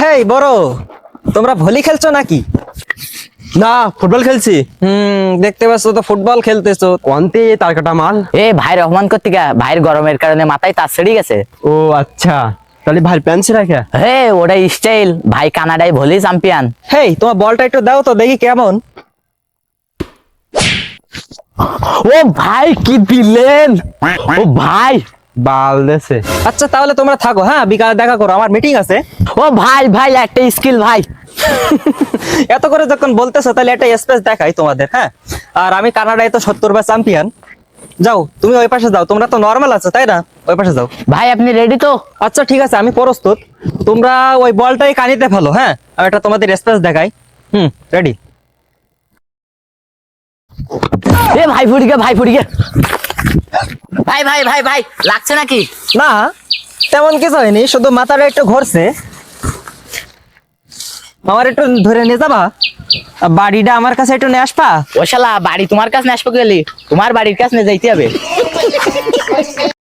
হেই বড়, তোমরা ভলি খেলছো নাকি? না, ফুটবল খেলছি। দেখতে পাচ্ছ তো ফুটবল খেলতেছো। কোনতে তার কাটা মাল? এ ভাই রহমান কর্তিকা, ভাইয়ের গরমের কারণে মাথায় তার ছেড়ে গেছে। ও আচ্ছা, তাহলে ভাই প্যান্ট রাখা। হে ওটাই স্টাইল, ভাই কানাডায় ভলি চ্যাম্পিয়ন। হেই তোমার বলটা একটু দাও তো দেখি কেমন। ও ভাই কি দিলেন! ও ভাই, বাল দেছে। আচ্ছা তাহলে তোমরা থাকো, হ্যাঁ বিকালে দেখা করো, আমার মিটিং আছে। ও ভাই ভাই একটা স্কিল ভাই। এত করে যখন বলতেছো তাহলে একটা স্পেস দেখাই তোমাদের, হ্যাঁ। আর আমি কানাডায় তো 70 বার চ্যাম্পিয়ন। যাও তুমি ওই পাশে যাও, তোমরা তো নর্মাল আছো তাই না? ওই পাশে যাও। ভাই আপনি রেডি তো? আচ্ছা ঠিক আছে, আমি প্রস্তুত। তোমরা ওই বলটাই কানিতে ফেলো, হ্যাঁ। আমি একটা তোমাদের স্পেস দেখাই। রেডি। এ ভাই ফুড়িকে, ভাই ফুড়িকে। ভাই ভাই ভাই ভাই লাগছে নাকি? না তেমন কিছু হয়নি, শুধু মাথাটা একটু ঘুরছে। আমার একটু ধরে নিয়ে যাবা, বাড়িটা আমার কাছে একটু নিয়ে আসবা। ও শালা, বাড়ি তোমার কাছে আসবো গেলি তোমার বাড়ির কাছে নিয়ে যাইতে হবে।